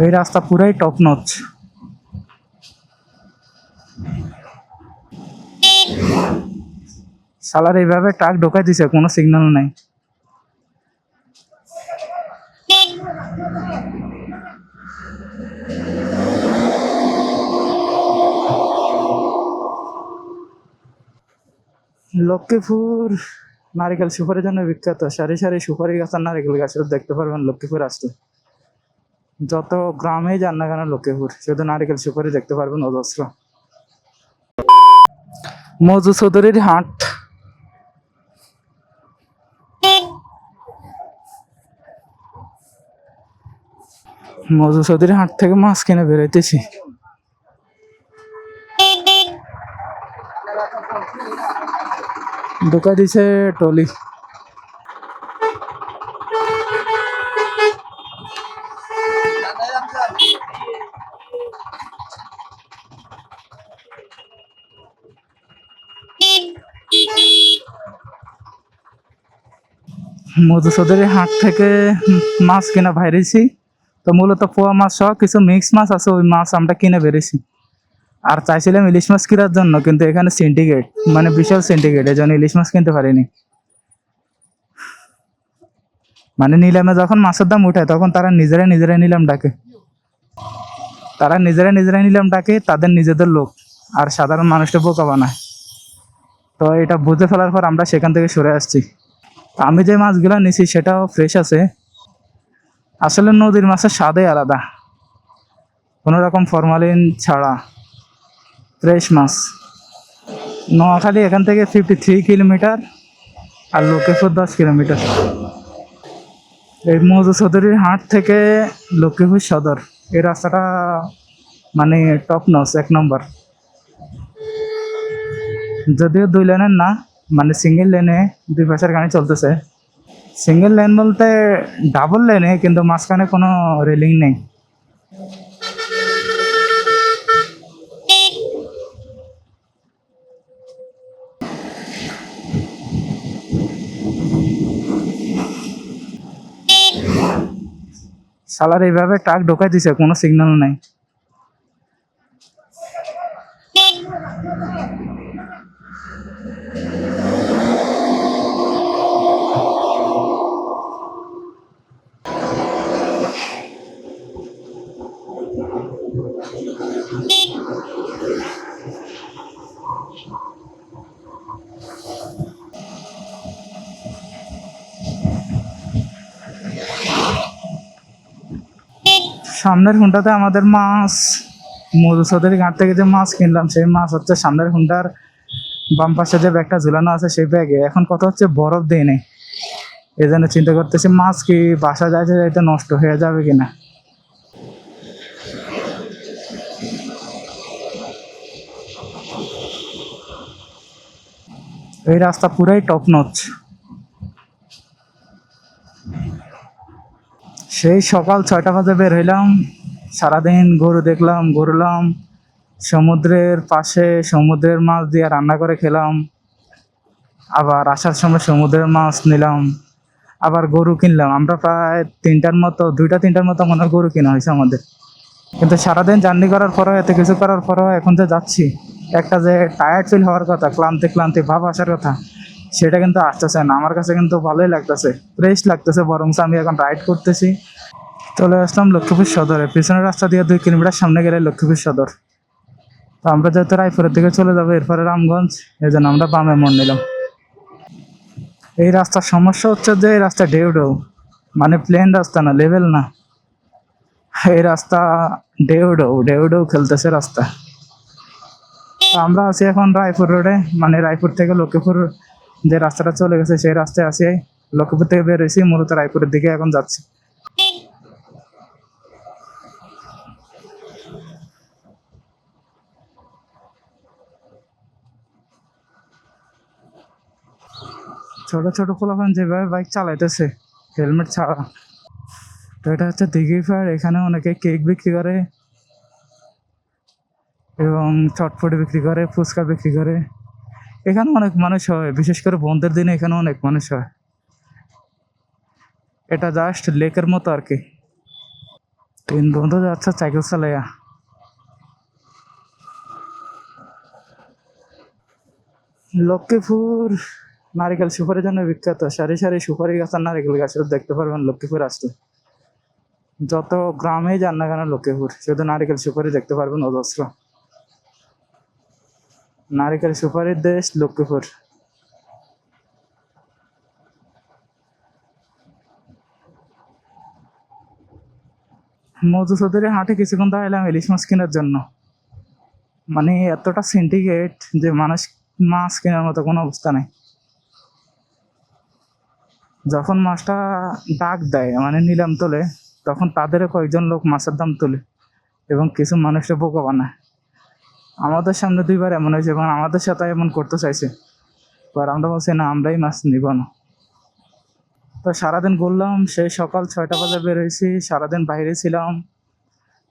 এই রাস্তা পুরাই টপ নচ। শালার এইভাবে ট্রাক ঢোকাই দিছে, কোনো সিগন্যাল নাই। লক্ষ্মীপুর নারিকেল সুপারির জন্য বিখ্যাত। সারি সারি সুপারি গাছ আর নারিকেল গাছ দেখতে পারবেন লক্ষ্মীপুর আসতে। যত গ্রামেই যান না কেন লক্ষ্মীপুর, শুধু নারিকেল সুপারি দেখতে পারবেন অজস্র। মজু চৌধুরীর হাট। মজু চৌধুরীর হাট থেকে মাছ কিনে বেরোইতেছি। ঢুকা দিছে টলি। মধু চৌধুরীর হাট থেকে মাছ কিনা বাইরেছি। তো মূলত পোয়া মাছ সহ কিছু মিক্স মাছ আছে, ওই মাছ আমরা কিনে বেরিয়েছি। আর চাইছিলাম ইলিশ মাছ কেনার জন্য, কিন্তু এখানে সিন্ডিকেট, মানে বিশাল সিন্ডিকেট, এই জন্য ইলিশ মাছ কিনতে পারিনি। মানে নিলামে যখন মাছের দাম উঠায় তখন তারা নিজেরাই নিলাম ডাকে। নিলাম ডাকে, তাদের নিজেদের লোক, আর সাধারণ মানুষটা বোকা বানায়। তো এটা বুঝে ফেলার পর আমরা সেখান থেকে সরে আসছি। আমি যে মাছগুলো নিছি সেটাও ফ্রেশ আছে। আসলে নদীর মাছের স্বাদই আলাদা, কোনো রকম ফরমালিন ছাড়া ফ্রেশ মাছ। নোয়াখালী এখান থেকে 53 কিলোমিটার, আর লক্ষ্মীপুর 10 কিলোমিটার। এই মধু চৌধুরীর হাট থেকে লক্ষ্মীপুর সদর, এই রাস্তাটা মানে টপ নচ, 1 নম্বর। যদিও 2 লেনের না, মানে সিঙ্গেল লেনে 2 পাশের গাড়ি চলতেছে। সিঙ্গেল লেন বলতে ডাবল লেনে, কিন্তু মাঝখানে কোনো রেলিং নেই। শালার এইভাবে ট্রাক ঢোকাই দিছে, কোনো সিগন্যাল নাই। সামনের হুন্ডাতে আমাদের মাছ, মধু চৌধুরী ঘাট থেকে যে মাছ কিনলাম সেই মাছ হচ্ছে সামনের হুন্ডার বাম পাশে যে ব্যাগটা ঝুলানো আছে সেই ব্যাগে। এখন কথা হচ্ছে বরফ দিয়ে নেই, এই জন্য চিন্তা করতেছি মাছ কি বাসা যাইতে যাইতে নষ্ট হয়ে যাবে কিনা। এই রাস্তা পুরাই টপ নচ। সেই সকাল 6টা বাজে বের হইলাম, সারাদিন গরু দেখলাম, ঘুরলাম, সমুদ্রের পাশে সমুদ্রের মাছ দিয়ে রান্না করে খেলাম। আবার আসার সময় সমুদ্রের মাছ নিলাম, আবার গরু কিনলাম। আমরা প্রায় 2টার মতো মনে হয় গরু কিনা হয়েছে আমাদের। কিন্তু সারাদিন জার্নি করার পরেও, এত কিছু করার পরেও এখন যে যাচ্ছি, একটা যে টায়ার্ড ফিল হওয়ার কথা, ক্লান্তি ভাব আসার কথা, সেটা কিন্তু আসতেছে না। আমার কাছে কিন্তু ভালোই লাগতেছে, ফ্রেশ লাগতেছে। বরং আমি এখন রাইড করতেছি। চলে আসলাম লক্ষ্মীপুর সদরে। পিছনের রাস্তা দিয়ে 2 কিলোমিটার সামনে গেলে লক্ষ্মীপুর সদর। তো আমরা যেহেতু রায়পুরের দিকে চলে যাবো, এরপরে রামগঞ্জ, এই জন্য আমরা বামে মোড় নিলাম। এই রাস্তার সমস্যা হচ্ছে যে এই রাস্তা ঢেউ, মানে প্লেন রাস্তা না, লেভেল না। এই রাস্তা ঢেউ খেলতেছে রাস্তা। আমরা আছি এখন রায়পুর রোডে, মানে রায়পুর থেকে লক্ষ্মীপুর যে রাস্তাটা চলে গেছে সেই রাস্তায় আছি। লক্ষ্মীপুর থেকে বের হয়েছি, মূলত রায়পুরের দিকে এখন যাচ্ছি। ছোট ছোট পোলাপান যেভাবে বাইক চালাইতেছে হেলমেট ছাড়া। তো এটা হচ্ছে দিঘি পাড়। এখানে অনেকে কেক বিক্রি করে এবং চটপটি বিক্রি করে, ফুচকা বিক্রি করে। এখানে অনেক মানুষ হয়, বিশেষ করে বন্ধের দিনে এখানে অনেক মানুষ হয়। এটা জাস্ট লেকের মতো আর কি। তিন বন্ধু যাচ্ছে সাইকেল চালাইয়া। লক্ষ্মীপুর নারিকেল সুপারির জন্য বিখ্যাত। সারি সারি সুপারি গাছ আর নারিকেল গাছ দেখতে পারবেন লক্ষ্মীপুর আসলে। যত গ্রামেই যান না কেন লক্ষ্মীপুর, শুধু নারিকেল সুপারি দেখতে পারবেন অজস্র। নারিকেল সুপারির দেশ লক্ষ্মীপুর। মধু চৌধুরী হাটে কিছুক্ষণ দাঁড়াইলাম ইলিশ মাছ কেনার জন্য। মানে এতটা সিন্ডিকেট যে মানুষ মাছ কেনার মতো কোনো অবস্থা নেই। যখন মাছটা ডাক দেয় মানে নিলাম তোলে, তখন তাদের কয়েকজন লোক মাছের দাম তোলে এবং কিছু মানুষটা বোকা বানায়। আমাদের সামনে দুইবার এমন হয়েছে এবং আমাদের সাথে এমন করতে চাইছে, এবার আমরা বলছি না, আমরাই মাছ নিব না। তো সারাদিন ঘুরলাম, সেই সকাল 6টা বাজে বের হয়েছি, সারাদিন বাইরে ছিলাম।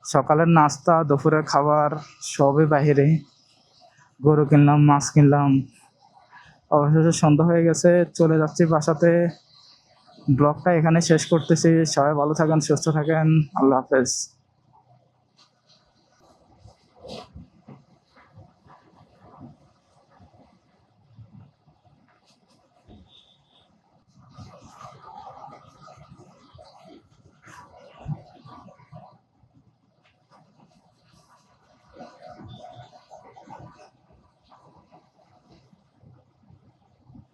সকালের নাস্তা, দুপুরের খাবার সবই বাইরে। গরু কিনলাম, মাছ কিনলাম। অবশেষে সন্ধ্যা হয়ে গেছে, চলে যাচ্ছি বাসাতে। ব্লগটা এখানে শেষ করতেছি। সবাই ভালো থাকেন, সুস্থ থাকেন। আল্লাহ হাফেজ।